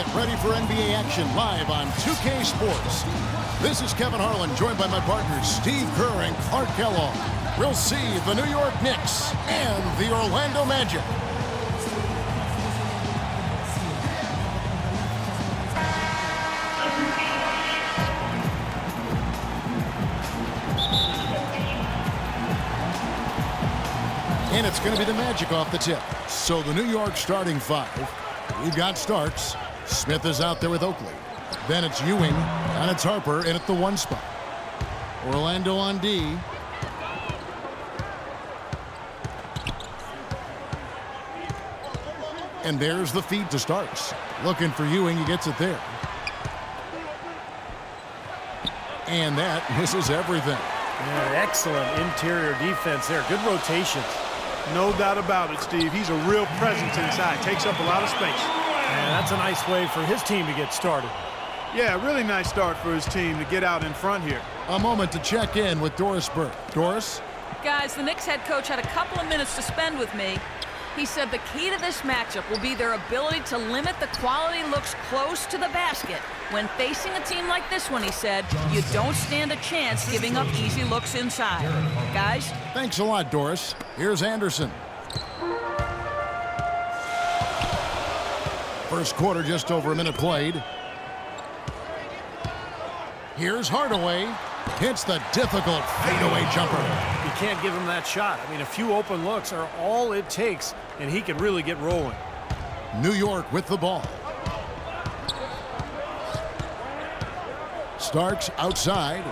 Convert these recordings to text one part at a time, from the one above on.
Get ready for NBA action live on 2K Sports. This is Kevin Harlan, joined by my partners Steve Kerr and Clark Kellogg. We'll see the New York Knicks and the Orlando Magic. And it's going to be the Magic off the tip. So the New York starting five. We've got Starks. Smith is out there with Oakley. Then it's Ewing, and it's Harper in at the 1 spot. Orlando on D. And there's the feed to Starks. Looking for Ewing, he gets it there. And that misses everything. Yeah, excellent interior defense there. Good rotations. No doubt about it, Steve. He's a real presence inside. Takes up a lot of space. And that's a nice way for his team to get started. Yeah, really nice start for his team to get out in front here. A moment to check in with Doris Burke. Doris? Guys, the Knicks head coach had a couple of minutes to spend with me. He said the key to this matchup will be their ability to limit the quality looks close to the basket. When facing a team like this one, he said, you don't stand a chance giving up easy looks inside. Guys? Thanks a lot, Doris. Here's Anderson. First quarter, just over a minute played. Here's Hardaway. Hits the difficult fadeaway jumper. You can't give him that shot. I mean, a few open looks are all it takes, and he can really get rolling. New York with the ball. Starks outside.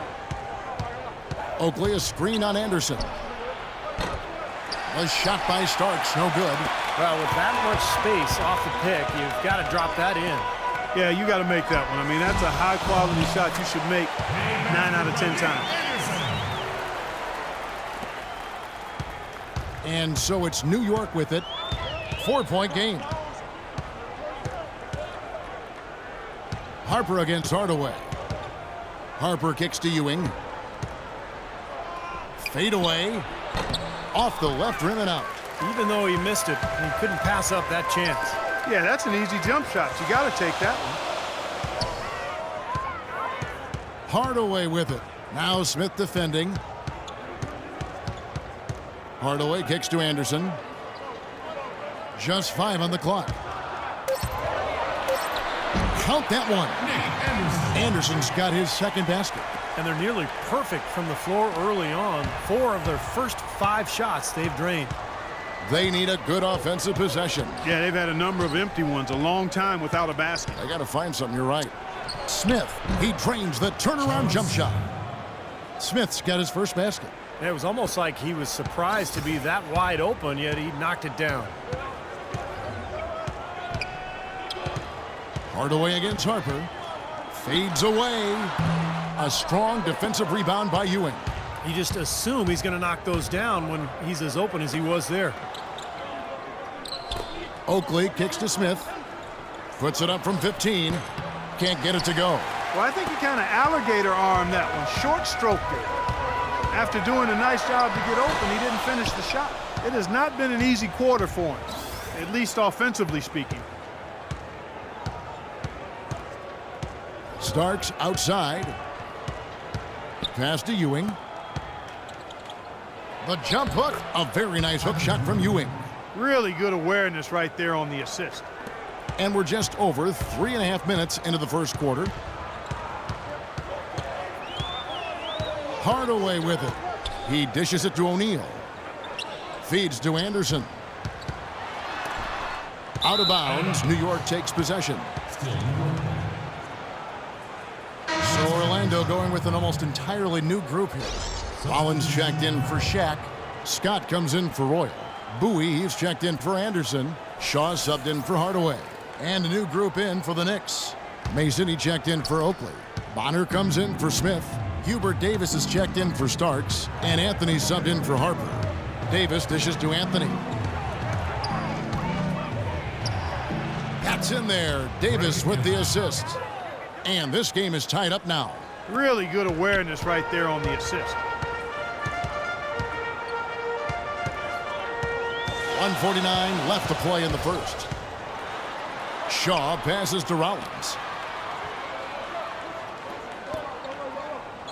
Oakley, a screen on Anderson. A shot by Starks, no good. Well, with that much space off the pick, you've got to drop that in. Yeah, you got to make that one. I mean, that's a high-quality shot you should make 9 out of 10 times. And so it's New York with it. 4-point game. Harper against Hardaway. Harper kicks to Ewing. Fade away. Off the left rim and out. Even though he missed it, he couldn't pass up that chance. Yeah, that's an easy jump shot. You got to take that one. Hardaway with it. Now Smith defending. Hardaway kicks to Anderson. Just 5 on the clock. Count that one. Anderson's got his second basket. And they're nearly perfect from the floor early on. 4 of their first 5 shots they've drained. They need a good offensive possession. Yeah, they've had a number of empty ones, a long time without a basket. They got to find something, you're right. Smith, he drains the turnaround jump shot. Smith's got his first basket. It was almost like he was surprised to be that wide open, yet he knocked it down. Hardaway against Harper. Fades away. A strong defensive rebound by Ewing. You just assume he's going to knock those down when he's as open as he was there. Oakley kicks to Smith. Puts it up from 15. Can't get it to go. Well, I think he kind of alligator armed that one. Short stroked it. After doing a nice job to get open, he didn't finish the shot. It has not been an easy quarter for him, at least offensively speaking. Starks outside. Pass to Ewing. The jump hook. A very nice hook shot from Ewing. Really good awareness right there on the assist. And we're just over 3.5 minutes into the first quarter. Hardaway with it. He dishes it to O'Neal. Feeds to Anderson. Out of bounds. New York takes possession. So Orlando going with an almost entirely new group here. Rollins checked in for Shaq. Scott comes in for Royal. Bowie, he's checked in for Anderson. Shaw subbed in for Hardaway. And a new group in for the Knicks. Mason, he checked in for Oakley. Bonner comes in for Smith. Hubert Davis is checked in for Starks. And Anthony subbed in for Harper. Davis dishes to Anthony. That's in there. Davis with the assist. And this game is tied up now. Really good awareness right there on the assist. 1:49 left to play in the first. Shaw passes to Rollins.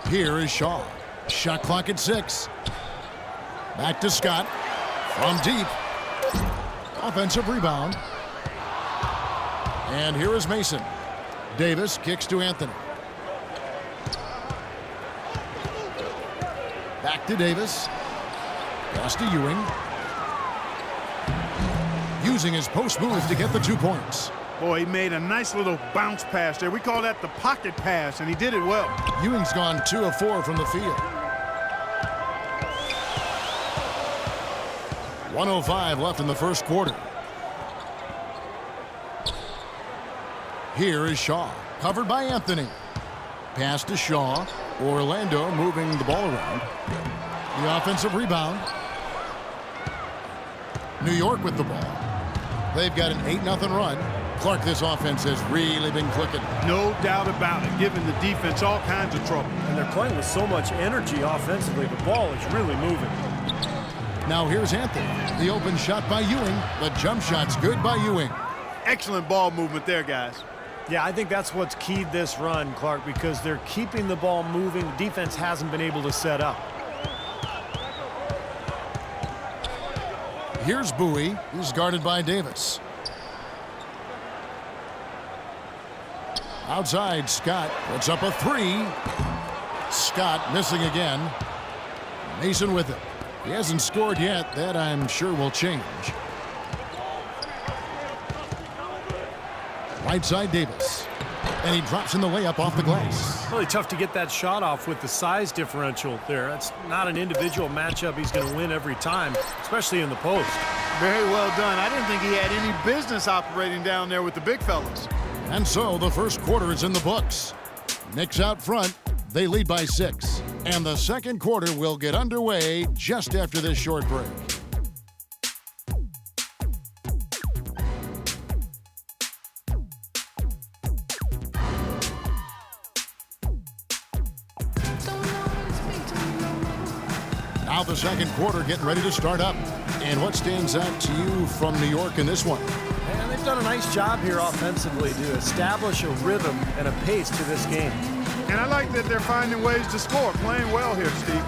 Here is Shaw. Shot clock at 6. Back to Scott. From deep. Offensive rebound. And here is Mason. Davis kicks to Anthony. Back to Davis. Pass to Ewing. Using his post move to get the 2 points. Boy, he made a nice little bounce pass there. We call that the pocket pass, and he did it well. Ewing's gone 2 of 4 from the field. 1:05 left in the first quarter. Here is Shaw, covered by Anthony. Pass to Shaw. Orlando moving the ball around. The offensive rebound. New York with the ball. They've got an 8-0 run. Clark, this offense has really been clicking. No doubt about it, giving the defense all kinds of trouble. And they're playing with so much energy offensively. The ball is really moving. Now here's Anthony. The open shot by Ewing. The jump shot's good by Ewing. Excellent ball movement there, guys. Yeah, I think that's what's keyed this run, Clark, because they're keeping the ball moving. The defense hasn't been able to set up. Here's Bowie. He's guarded by Davis. Outside, Scott puts up a 3. Scott missing again. Mason with it. He hasn't scored yet. That, I'm sure, will change. Right side, Davis. And he drops in the layup off the glass. Really tough to get that shot off with the size differential there. That's not an individual matchup he's going to win every time, especially in the post. Very well done. I didn't think he had any business operating down there with the big fellas. And so the first quarter is in the books. Knicks out front. They lead by 6. And the second quarter will get underway just after this short break. Now the second quarter getting ready to start up. And what stands out to you from New York in this one? And they've done a nice job here offensively to establish a rhythm and a pace to this game. And I like that they're finding ways to score. Playing well here, Steve.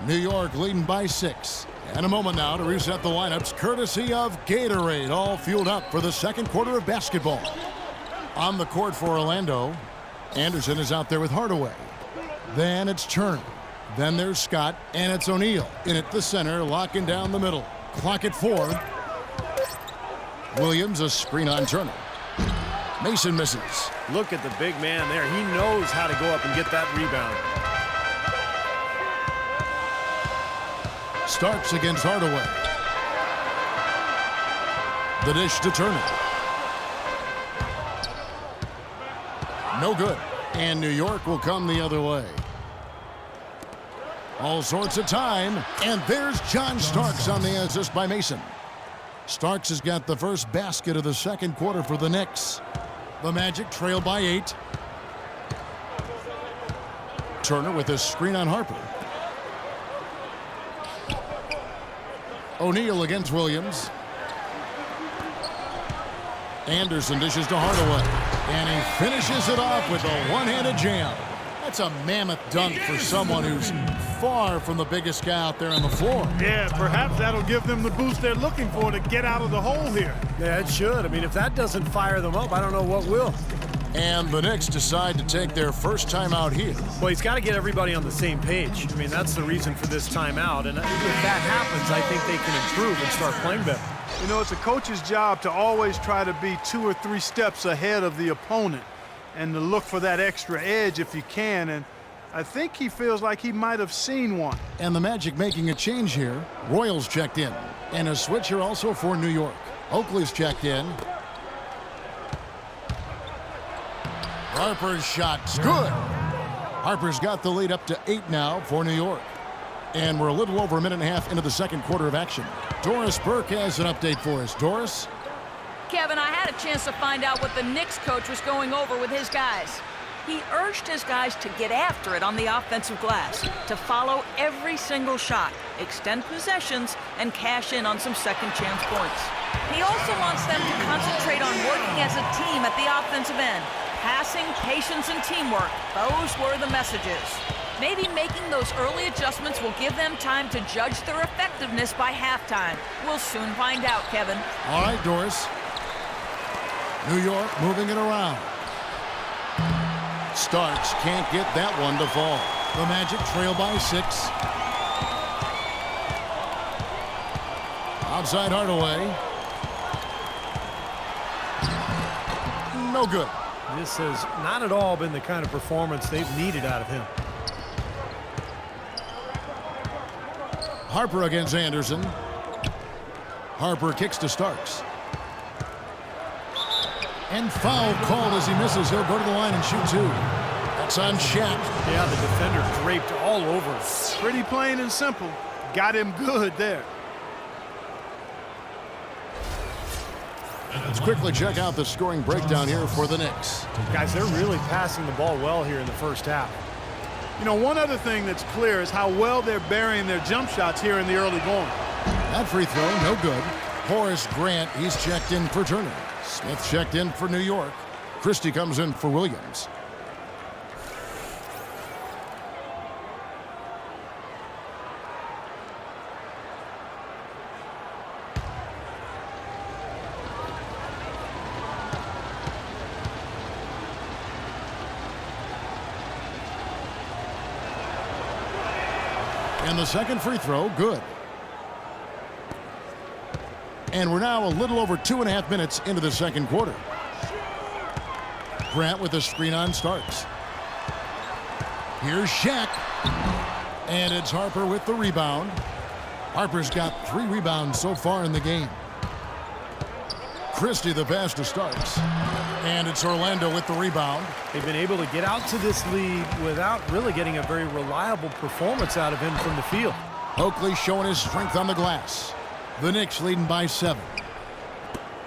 New York leading by 6. And a moment now to reset the lineups courtesy of Gatorade, all fueled up for the second quarter of basketball. On the court for Orlando, Anderson is out there with Hardaway. Then it's Turner. Then there's Scott, and it's O'Neal in at the center, locking down the middle. Clock at 4. Williams, a screen on Turner. Mason misses. Look at the big man there. He knows how to go up and get that rebound. Starks against Hardaway. The dish to Turner. No good. And New York will come the other way. All sorts of time. And there's John Starks on the assist by Mason. Starks has got the first basket of the second quarter for the Knicks. The Magic trail by 8. Turner with a screen on Harper. O'Neal against Williams. Anderson dishes to Hardaway. And he finishes it off with a one-handed jam. That's a mammoth dunk for someone who's far from the biggest guy out there on the floor. Yeah, perhaps that'll give them the boost they're looking for to get out of the hole here. Yeah, it should. I mean, if that doesn't fire them up, I don't know what will. And the Knicks decide to take their first time out here. Well, he's got to get everybody on the same page. I mean, that's the reason for this timeout. And if that happens, I think they can improve and start playing better. You know, it's a coach's job to always try to be 2 or 3 steps ahead of the opponent and to look for that extra edge if you can. And I think he feels like he might have seen one. And the Magic making a change here. Royals checked in. And a switch here also for New York. Oakley's checked in. Harper's shot's good. Harper's got the lead up to 8 now for New York. And we're a little over a minute and a half into the second quarter of action. Doris Burke has an update for us. Doris? Kevin, I had a chance to find out what the Knicks coach was going over with his guys. He urged his guys to get after it on the offensive glass, to follow every single shot, extend possessions, and cash in on some second chance points. He also wants them to concentrate on working as a team at the offensive end. Passing, patience, and teamwork. Those were the messages. Maybe making those early adjustments will give them time to judge their effectiveness by halftime. We'll soon find out, Kevin. All right, Doris. New York moving it around. Starks can't get that one to fall. The Magic trail by 6. Outside Hardaway. No good. This has not at all been the kind of performance they've needed out of him. Harper against Anderson. Harper kicks to Starks. And foul called as he misses. He'll go to the line and shoot 2. That's on Shaq. Yeah, the defender draped all over him. Pretty plain and simple. Got him good there. Let's quickly check out the scoring breakdown here for the Knicks. Guys, they're really passing the ball well here in the first half. You know, one other thing that's clear is how well they're burying their jump shots here in the early going. That free throw, no good. Horace Grant, he's checked in for Turner. Smith checked in for New York. Christie comes in for Williams. And the second free throw, good. And we're now a little over 2.5 minutes into the second quarter. Grant with a screen on Starks. Here's Shaq. And it's Harper with the rebound. Harper's got 3 rebounds so far in the game. Christie the pass to Starks. And it's Orlando with the rebound. They've been able to get out to this lead without really getting a very reliable performance out of him from the field. Oakley showing his strength on the glass. The Knicks leading by 7.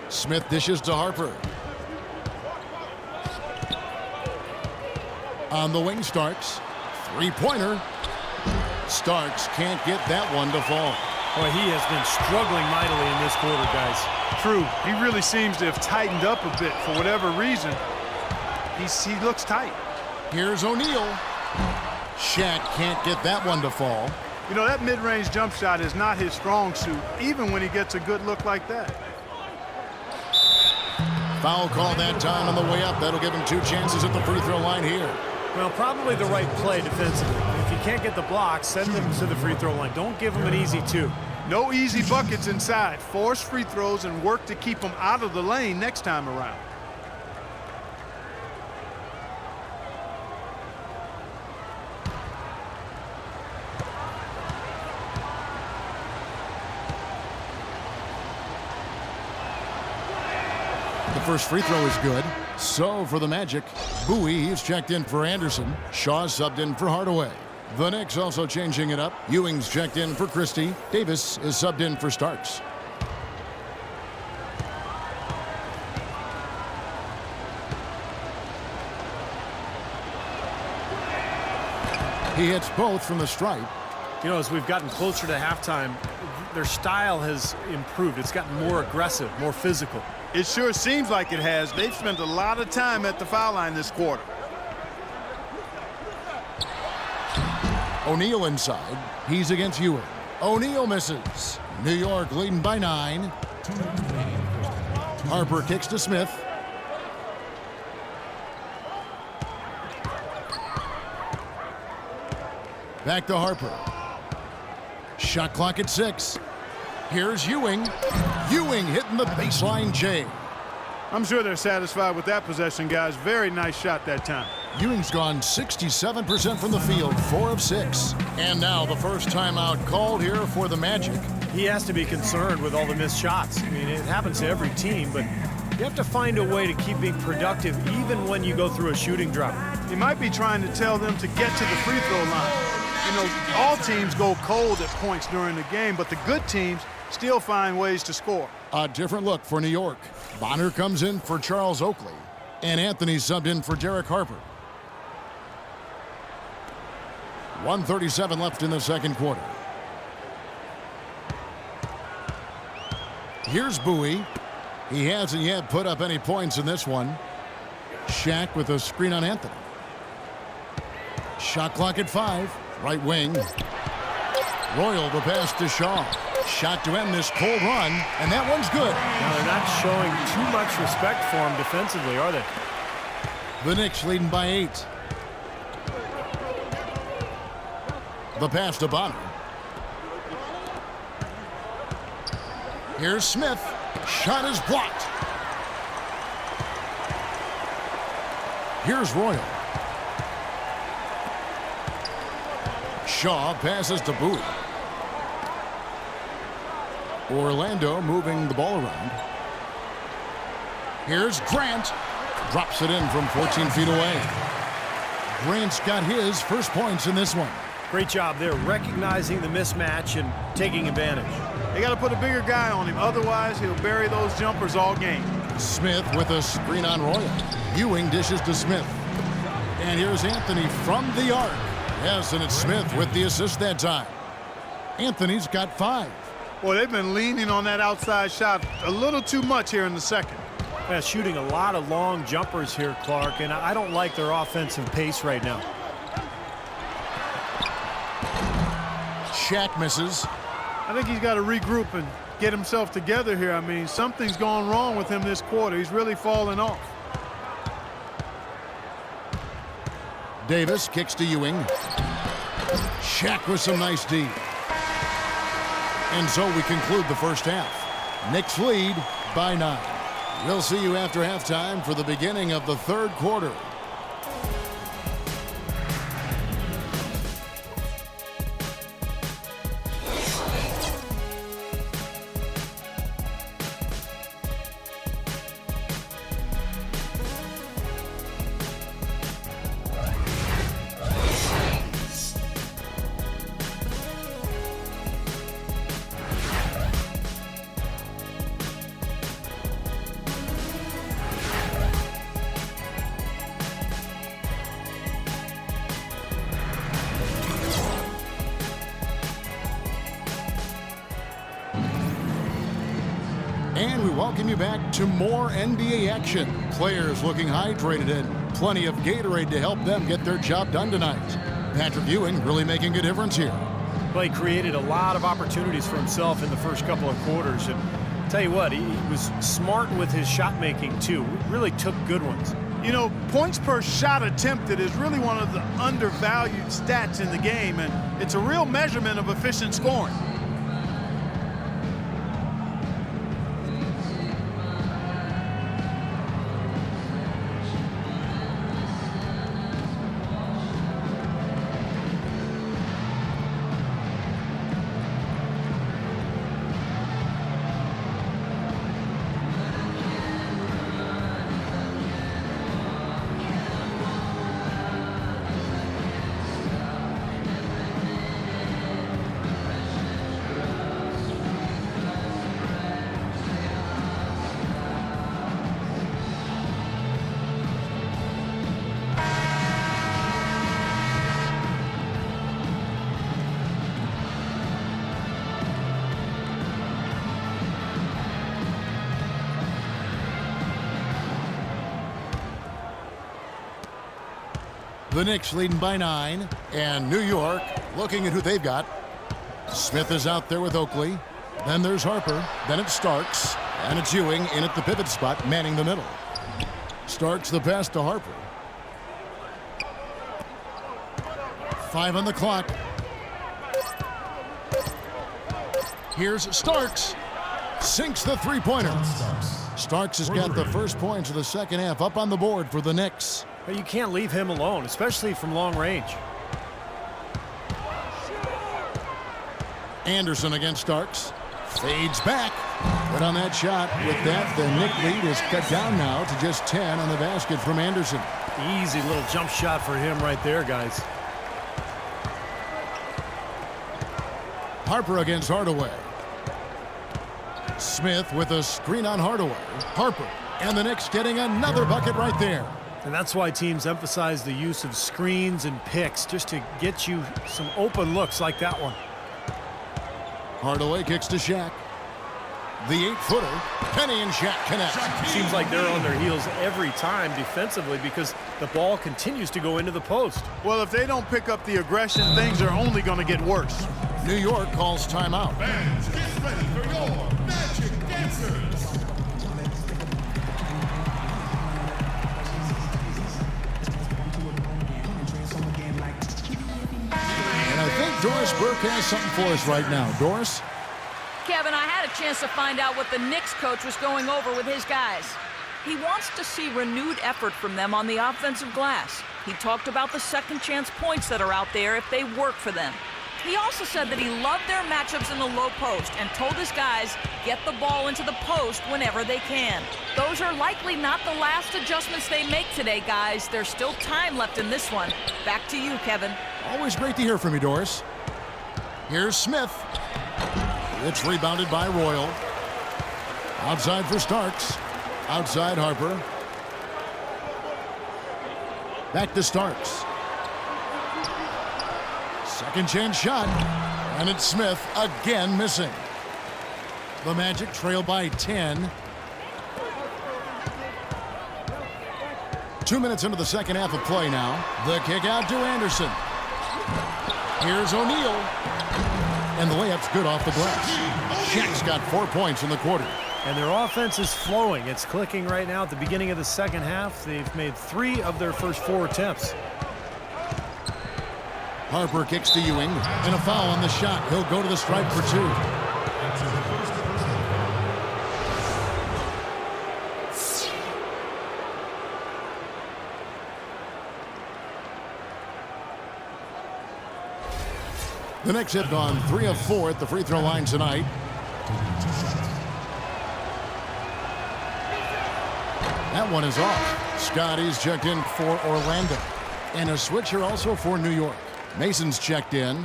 Smith dishes to Harper. On the wing, Starks. 3-pointer. Starks can't get that one to fall. Boy, he has been struggling mightily in this quarter, guys. True. He really seems to have tightened up a bit for whatever reason. He looks tight. Here's O'Neal. Shaq can't get that one to fall. You know, that mid-range jump shot is not his strong suit, even when he gets a good look like that. Foul call that time on the way up. That'll give him 2 chances at the free throw line here. Well, probably the right play defensively. If you can't get the block, send them to the free throw line. Don't give them an easy 2. No easy buckets inside. Force free throws and work to keep them out of the lane next time around. The first free throw is good. So for the Magic, Bowie, he's checked in for Anderson. Shaw subbed in for Hardaway. The Knicks also changing it up. Ewing's checked in for Christie. Davis is subbed in for Starks. He hits both from the stripe. You know, as we've gotten closer to halftime, their style has improved. It's gotten more aggressive, more physical. It sure seems like it has. They've spent a lot of time at the foul line this quarter. O'Neal inside. He's against Ewing. O'Neal misses. New York leading by 9. Harper kicks to Smith. Back to Harper. Shot clock at 6. Here's Ewing. Ewing hitting the baseline J. I'm sure they're satisfied with that possession, guys. Very nice shot that time. Ewing's gone 67% from the field, 4 of 6. And now the first timeout called here for the Magic. He has to be concerned with all the missed shots. I mean, it happens to every team, but you have to find a way to keep being productive even when you go through a shooting drought. He might be trying to tell them to get to the free throw line. You know, all teams go cold at points during the game, but the good teams still find ways to score. A different look for New York. Bonner comes in for Charles Oakley, and Anthony subbed in for Derek Harper. 1:37 left in the second quarter. Here's Bowie. He hasn't yet put up any points in this one. Shaq with a screen on Anthony. Shot clock at 5. Right wing. Royal the pass to Shaw. Shot to end this cold run, and that one's good. Now, they're not showing too much respect for him defensively, are they? The Knicks leading by 8. The pass to Bonner. Here's Smith. Shot is blocked. Here's Royal. Shaw passes to Bowie. Orlando moving the ball around. Here's Grant. Drops it in from 14 feet away. Grant's got his first points in this one. Great job there, recognizing the mismatch and taking advantage. They got to put a bigger guy on him. Otherwise, he'll bury those jumpers all game. Smith with a screen on Royal. Ewing dishes to Smith. And here's Anthony from the arc. Yes, and it's Smith with the assist that time. Anthony's got 5. Boy, they've been leaning on that outside shot a little too much here in the second. Yeah, shooting a lot of long jumpers here, Clark, and I don't like their offensive pace right now. Shaq misses. I think he's got to regroup and get himself together here. I mean, something's gone wrong with him this quarter. He's really fallen off. Davis kicks to Ewing. Shaq with some nice D. And so we conclude the first half. Knicks lead by 9. We'll see you after halftime for the beginning of the third quarter. And we welcome you back to more NBA action. Players looking hydrated and plenty of Gatorade to help them get their job done tonight. Patrick Ewing really making a difference here. Well, he created a lot of opportunities for himself in the first couple of quarters. And tell you what, he was smart with his shot making too. Really took good ones. You know, points per shot attempted is really one of the undervalued stats in the game, and it's a real measurement of efficient scoring. The Knicks leading by 9. And New York looking at who they've got. Smith is out there with Oakley. Then there's Harper. Then it's Starks. And it's Ewing in at the pivot spot, manning the middle. Starks the pass to Harper. 5 on the clock. Here's Starks. Sinks the three-pointer. Starks has got the first points of the second half up on the board for the Knicks. But you can't leave him alone, especially from long range. Anderson against Starks. Fades back. But on that shot, with that, the Knick lead is cut down now to just 10 on the basket from Anderson. Easy little jump shot for him right there, guys. Harper against Hardaway. Smith with a screen on Hardaway. Harper. And the Knicks getting another bucket right there. And that's why teams emphasize the use of screens and picks, just to get you some open looks like that one. Hardaway kicks to Shaq. The 8-footer. Penny and Shaq connect. Seems like they're on their heels every time defensively because the ball continues to go into the post. Well, if they don't pick up the aggression, things are only going to get worse. New York calls timeout. Fans, get ready for your Magic Dancers. And I think Doris Burke has something for us right now. Doris? Kevin, I had a chance to find out what the Knicks coach was going over with his guys. He wants to see renewed effort from them on the offensive glass. He talked about the second chance points that are out there if they work for them. He also said that he loved their matchups in the low post and told his guys, get the ball into the post whenever they can. Those are likely not the last adjustments they make today, guys. There's still time left in this one. Back to you, Kevin. Always great to hear from you, Doris. Here's Smith. It's rebounded by Royal. Outside for Starks. Outside Harper. Back to Starks. Second chance shot. And it's Smith again missing. The Magic trail by 10. 2 minutes into the second half of play now. The kick out to Anderson. Here's O'Neal. And the layup's good off the glass. Shaq's got 4 points in the quarter. And their offense is flowing. It's clicking right now at the beginning of the second half. They've made 3 of their first 4 attempts. Harper kicks to Ewing. And a foul on the shot. He'll go to the stripe for 2. The Knicks have gone 3 of 4 at the free throw line tonight. That one is off. Scotty's checked in for Orlando. And a switcher also for New York. Mason's checked in.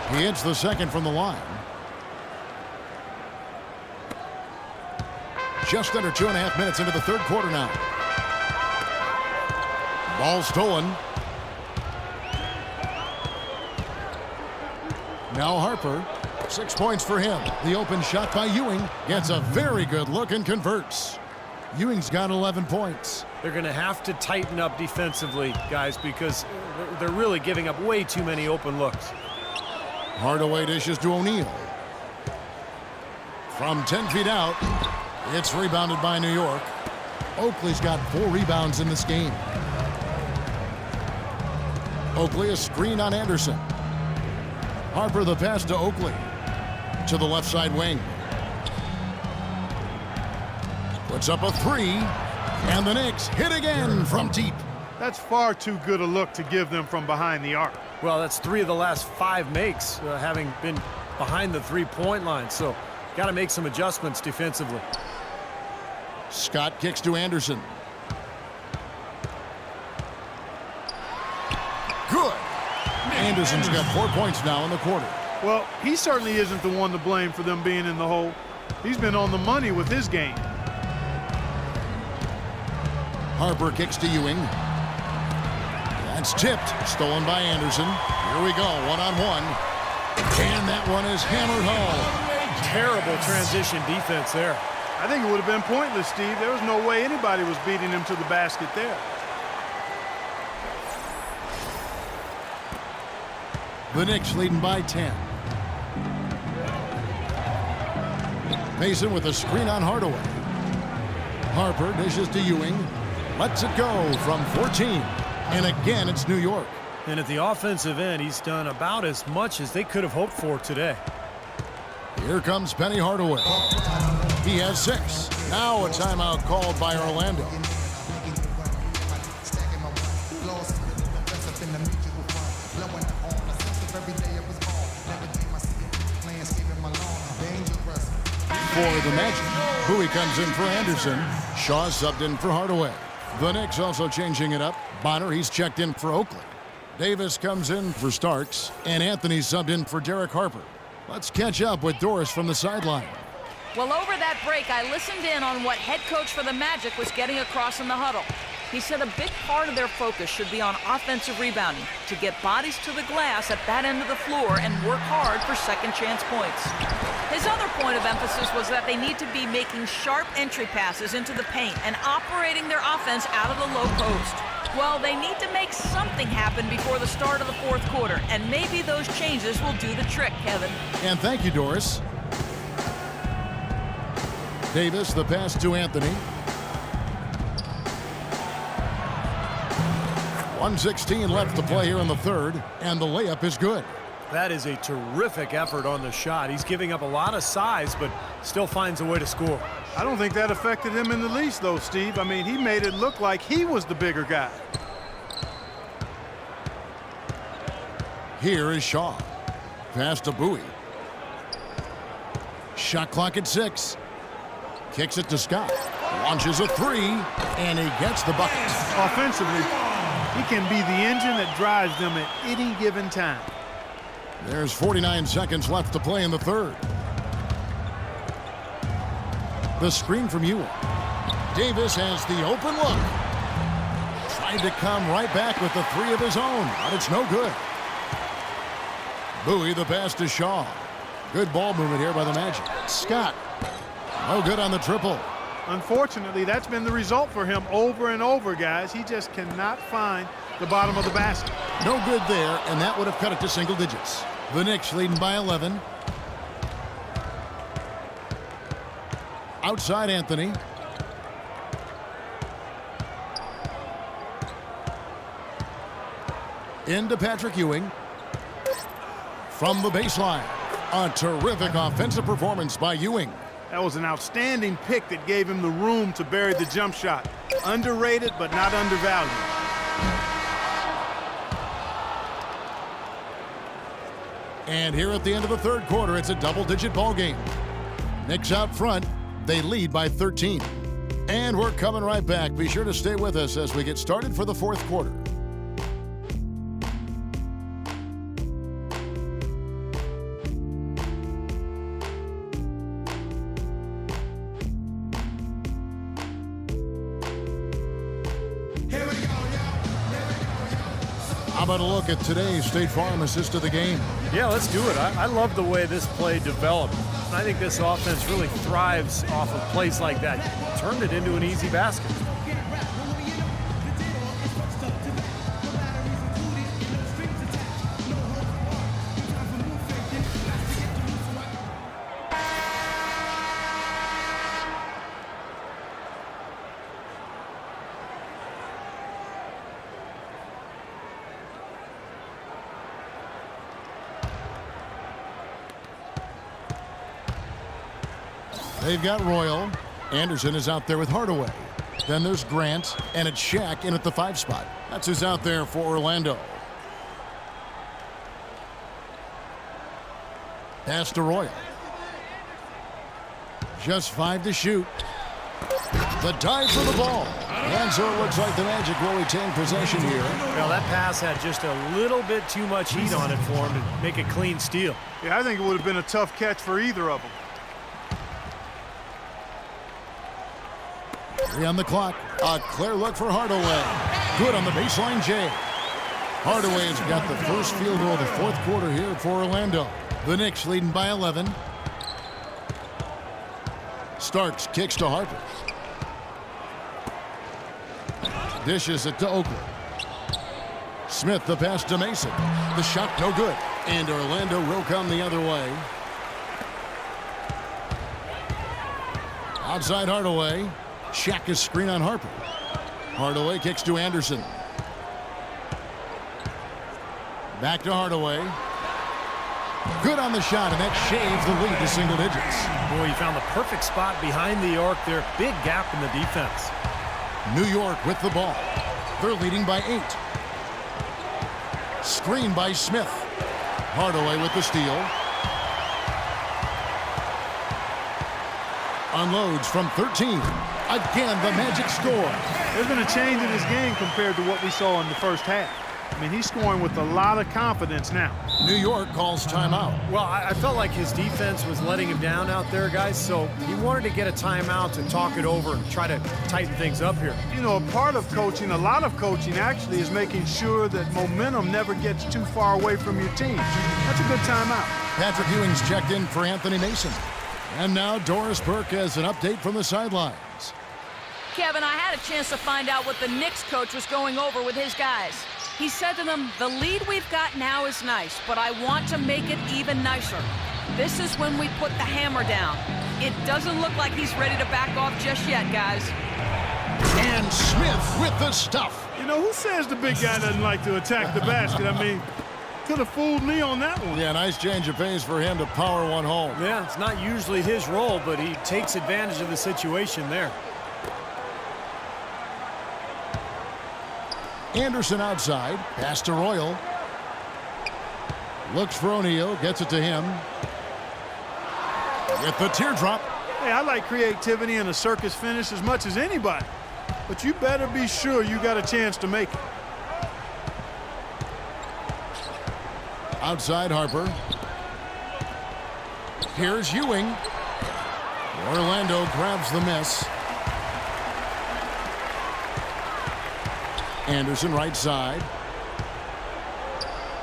He hits the second from the line. Just under 2.5 minutes into the third quarter now. Ball stolen. Now Harper. 6 points for him. The open shot by Ewing. Gets a very good look and converts. Ewing's got 11 points. They're going to have to tighten up defensively, guys, because they're really giving up way too many open looks. Hardaway dishes to O'Neal. From 10 feet out, it's rebounded by New York. Oakley's got 4 rebounds in this game. Oakley a screen on Anderson. Harper the pass to Oakley. To the left side wing. Puts up a 3. And the Knicks hit again from deep. That's far too good a look to give them from behind the arc. Well, that's 3 of the last 5 makes, having been behind the three-point line. So, got to make some adjustments defensively. Scott kicks to Anderson. Good. Anderson's got 4 points now in the quarter. Well, he certainly isn't the one to blame for them being in the hole. He's been on the money with his game. Harper kicks to Ewing. It's tipped. Stolen by Anderson. Here we go. One-on-one. And that one is hammered home. Terrible transition defense there. I think it would have been pointless, Steve. There was no way anybody was beating him to the basket there. The Knicks leading by 10. Mason with a screen on Hardaway. Harper dishes to Ewing. Lets it go from 14. And again, it's New York. And at the offensive end, he's done about as much as they could have hoped for today. Here comes Penny Hardaway. He has 6. Now a timeout called by Orlando. For the Magic, Bowie comes in for Anderson. Shaw subbed in for Hardaway. The Knicks also changing it up. Bonner, he's checked in for Oakley. Davis comes in for Starks. And Anthony subbed in for Derek Harper. Let's catch up with Doris from the sideline. Well, over that break, I listened in on what head coach for the Magic was getting across in the huddle. He said a big part of their focus should be on offensive rebounding, to get bodies to the glass at that end of the floor and work hard for second chance points. His other point of emphasis was that they need to be making sharp entry passes into the paint and operating their offense out of the low post. Well, they need to make something happen before the start of the fourth quarter, and maybe those changes will do the trick, Kevin. And thank you, Doris. Davis, the pass to Anthony. 1:16 left to play here in the third, and the layup is good. That is a terrific effort on the shot. He's giving up a lot of size, but still finds a way to score. I don't think that affected him in the least, though, Steve. I mean, he made it look like he was the bigger guy. Here is Shaw. Pass to Bowie. Shot clock at 6. Kicks it to Scott. Launches a 3, and he gets the bucket. Offensively, he can be the engine that drives them at any given time. There's 49 seconds left to play in the third. The screen from Ewing. Davis has the open look. Tried to come right back with the 3 of his own, but it's no good. Bowie, the pass to Shaw. Good ball movement here by the Magic. Scott, no good on the triple. Unfortunately, that's been the result for him over and over, guys. He just cannot find the bottom of the basket. No good there, and that would have cut it to single digits. The Knicks leading by 11. Outside Anthony. Into Patrick Ewing. From the baseline. A terrific offensive performance by Ewing. That was an outstanding pick that gave him the room to bury the jump shot. Underrated, but not undervalued. And here at the end of the third quarter, it's a double-digit ball game. Knicks out front. They lead by 13. And we're coming right back. Be sure to stay with us as we get started for the fourth quarter. How about a look at today's State Farm assist of the game? Yeah, let's do it. I love the way this play developed. I think this offense really thrives off of plays like that. Turned it into an easy basket. They've got Royal. Anderson is out there with Hardaway. Then there's Grant, and it's Shaq in at the 5 spot. That's who's out there for Orlando. Pass to Royal. Just 5 to shoot. The dive for the ball. And so it looks like the Magic will retain possession here. Well, that pass had just a little bit too much heat on it for him to make a clean steal. Yeah, I think it would have been a tough catch for either of them. 3 on the clock. A clear look for Hardaway. Good on the baseline, Jay. Hardaway has got the first field goal of the fourth quarter here for Orlando. The Knicks leading by 11. Starks kicks to Harper. Dishes it to Oakland. Smith the pass to Mason. The shot no good. And Orlando will come the other way. Outside Hardaway. Shaq is screen on Harper. Hardaway kicks to Anderson. Back to Hardaway. Good on the shot, and that shaves the lead to single digits. Boy, he found the perfect spot behind the arc there. Big gap in the defense. New York with the ball. They're leading by 8. Screen by Smith. Hardaway with the steal. Unloads from 13. Again, the Magic score. There's been a change in his game compared to what we saw in the first half. I mean, he's scoring with a lot of confidence now. New York calls timeout. Well, I felt like his defense was letting him down out there, guys, so he wanted to get a timeout to talk it over and try to tighten things up here. You know, a part of coaching, a lot of coaching actually, is making sure that momentum never gets too far away from your team. That's a good timeout. Patrick Ewing's checked in for Anthony Mason. And now Doris Burke has an update from the sidelines. Kevin, I had a chance to find out what the Knicks coach was going over with his guys. He said to them, the lead we've got now is nice, but I want to make it even nicer. This is when we put the hammer down. It doesn't look like he's ready to back off just yet, guys. And Smith with the stuff. You know, who says the big guy doesn't like to attack the basket? I mean, could have fooled me on that one. Yeah, nice change of pace for him to power one home. Yeah, it's not usually his role, but he takes advantage of the situation there. Anderson outside. Pass to Royal. Looks for O'Neal. Gets it to him. With the teardrop. Hey, I like creativity and a circus finish as much as anybody. But you better be sure you got a chance to make it. Outside Harper. Here's Ewing. Orlando grabs the miss. Anderson right side.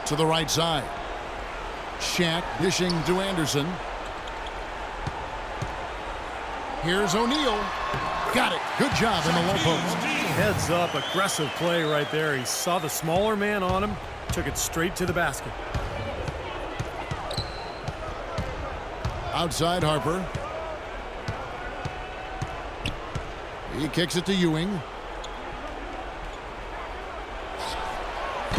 To the right side. Shaq dishing to Anderson. Here's O'Neal. Got it. Good job in the low post. Heads up, aggressive play right there. He saw the smaller man on him, took it straight to the basket. Outside Harper. He kicks it to Ewing.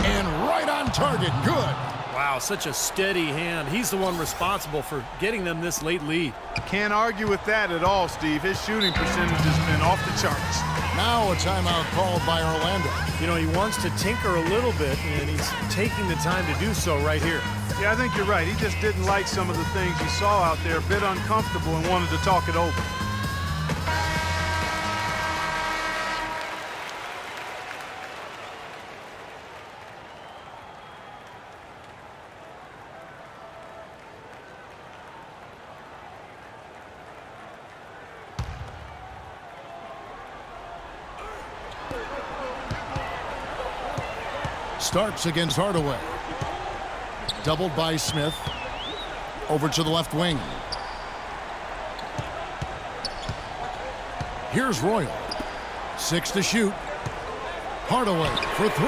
And right on target. Good. Wow, such a steady hand. He's the one responsible for getting them this late lead. Can't argue with that at all, Steve. His shooting percentage has been off the charts. Now a timeout called by Orlando. You know, he wants to tinker a little bit, and he's taking the time to do so right here. Yeah, I think you're right. He just didn't like some of the things he saw out there, a bit uncomfortable, and wanted to talk it over. Starks against Hardaway. Doubled by Smith. Over to the left wing. Here's Royal. 6 to shoot. Hardaway for 3.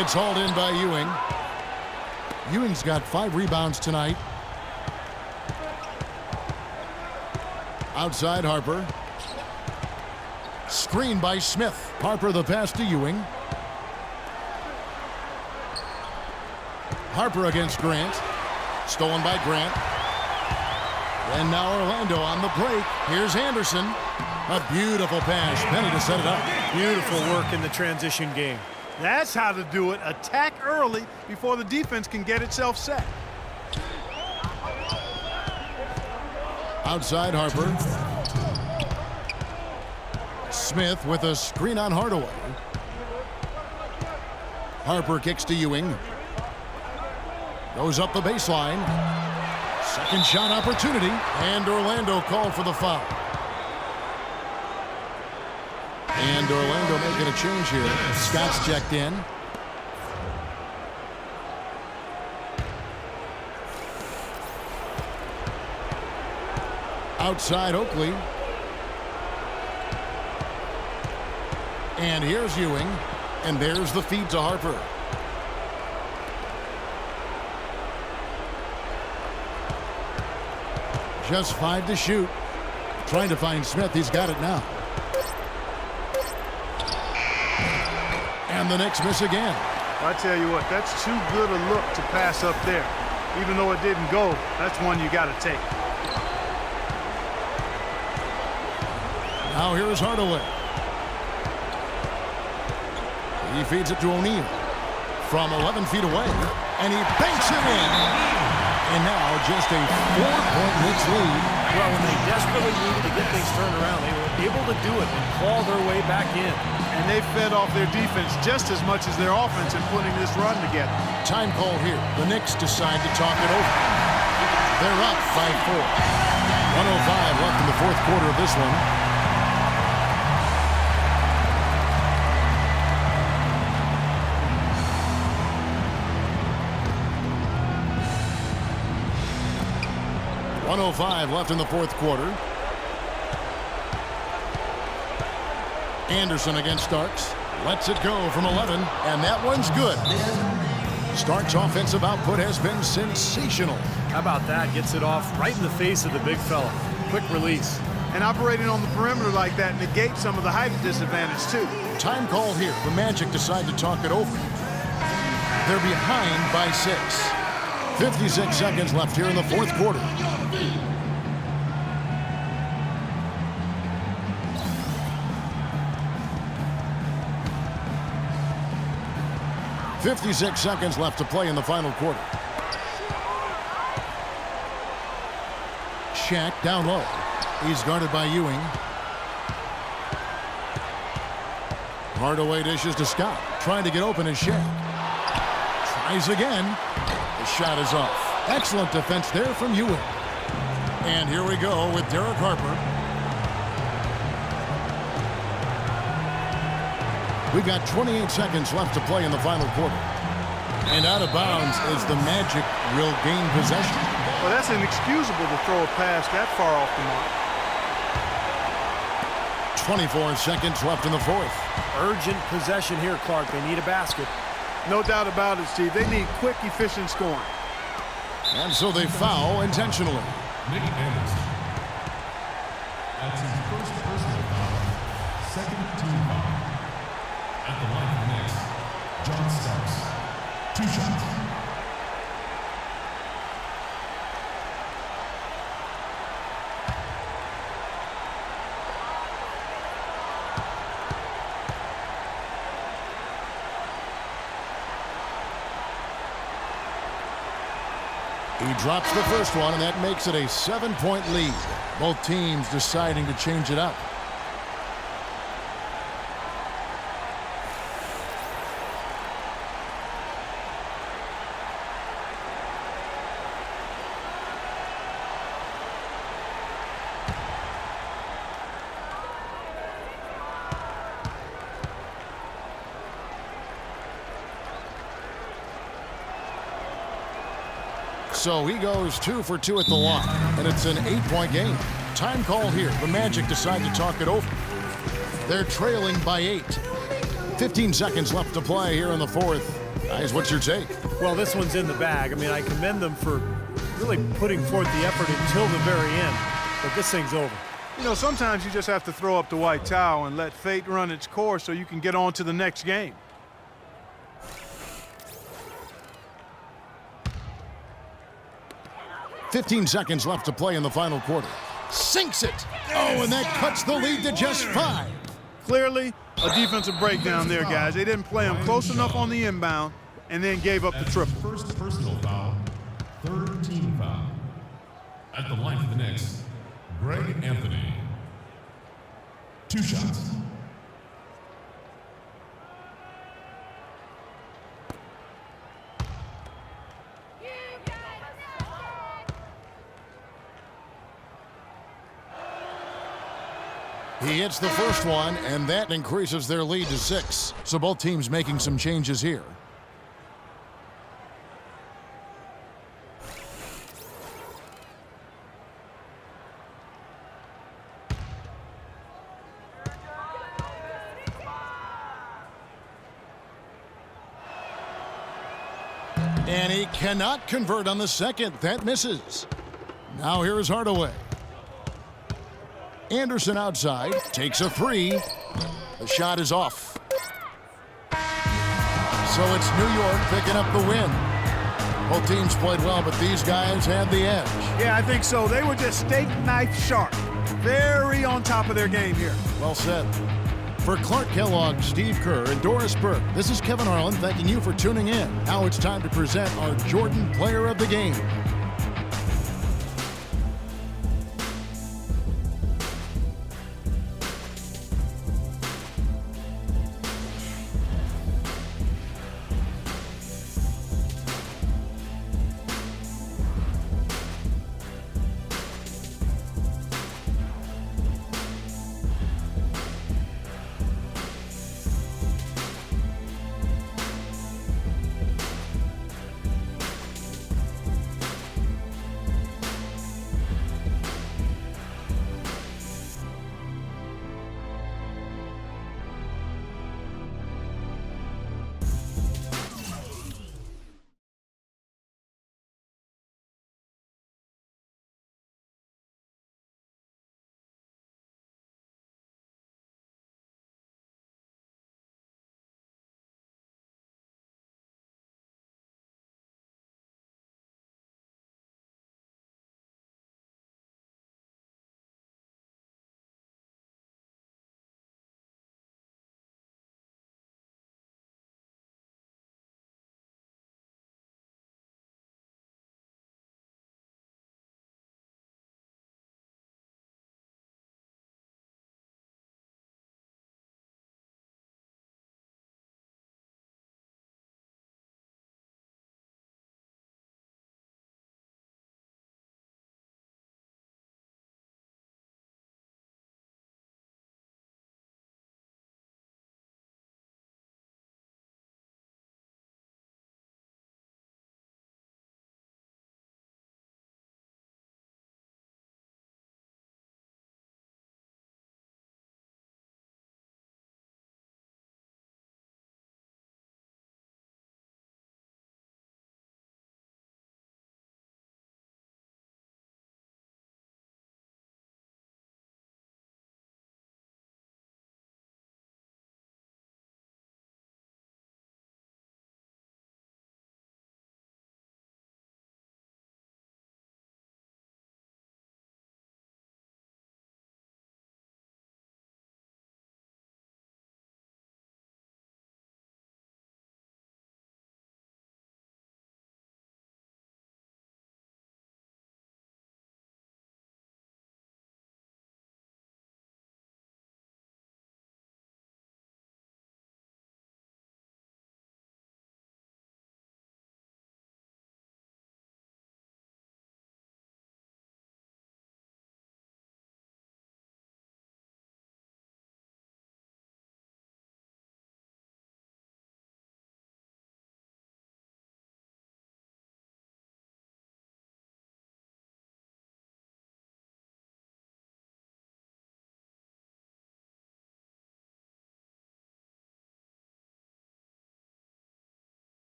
It's hauled in by Ewing. Ewing's got 5 rebounds tonight. Outside Harper. Screen by Smith. Harper the pass to Ewing. Harper against Grant. Stolen by Grant. And now Orlando on the break. Here's Anderson. A beautiful pass. Penny to set it up. Beautiful work in the transition game. That's how to do it. Attack early before the defense can get itself set. Outside Harper. Smith with a screen on Hardaway. Harper kicks to Ewing. Goes up the baseline. Second shot opportunity. And Orlando called for the foul. And Orlando making a change here. Scott's checked in Outside Oakley. And here's Ewing. And there's the feed to Harper. Just 5 to shoot. Trying to find Smith. He's got it now. And the Knicks miss again. I tell you what, that's too good a look to pass up there. Even though it didn't go, that's one you got to take. Now here's Hardaway. He feeds it to O'Neal from 11 feet away, and he banks it in. And now just a 4-point Knicks lead. Well, when they desperately needed to get things turned around, they were able to do it and claw their way back in. And they fed off their defense just as much as their offense in putting this run together. Time call here. The Knicks decide to talk it over. They're up by 4. 1:05 left in the fourth quarter of this one. .105 left in the fourth quarter. Anderson against Starks. Lets it go from 11, and that one's good. Starks' offensive output has been sensational. How about that? Gets it off right in the face of the big fella. Quick release. And operating on the perimeter like that negates some of the height disadvantage, too. Time call here. The Magic decide to talk it over. They're behind by 6. 56 seconds left here in the fourth quarter. .56 seconds left to play in the final quarter. Shaq down low. He's guarded by Ewing. Hardaway dishes to Scott. Trying to get open is Shaq. Tries again. The shot is off. Excellent defense there from Ewing. And here we go with Derek Harper. We've got 28 seconds left to play in the final quarter. And out of bounds is the Magic will gain possession. Well, that's inexcusable to throw a pass that far off the mark. 24 seconds left in the fourth. Urgent possession here, Clark. They need a basket. No doubt about it, Steve. They need quick, efficient scoring. And so they foul intentionally. Nick Anderson. That's his first personal foul. Second team foul. At the line for the Knicks, John Starks. 2 shots. He drops the first one, and that makes it a 7-point lead. Both teams deciding to change it up. So he goes 2 for 2 at the line, and it's an 8-point game. Time call here. The Magic decide to talk it over. They're trailing by 8. 15 seconds left to play here in the fourth. Guys, what's your take? Well, this one's in the bag. I mean, I commend them for really putting forth the effort until the very end. But this thing's over. You know, sometimes you just have to throw up the white towel and let fate run its course so you can get on to the next game. .15 seconds left to play in the final quarter. Sinks it. Oh, and that cuts the lead to just 5. Clearly, a defensive breakdown there, guys. They didn't play them close enough on the inbound and then gave up the triple. First personal foul. Third team foul. At the line for the Knicks, Greg Anthony. 2 shots. He hits the first one, and that increases their lead to 6. So both teams making some changes here. And he cannot convert on the second. That misses. Now here's Hardaway. Anderson outside, takes a three. The shot is off. So it's New York picking up the win. Both teams played well, but these guys had the edge. Yeah, I think so. They were just steak knife sharp. Very on top of their game here. Well said. For Clark Kellogg, Steve Kerr, and Doris Burke, this is Kevin Harlan thanking you for tuning in. Now it's time to present our Jordan Player of the Game.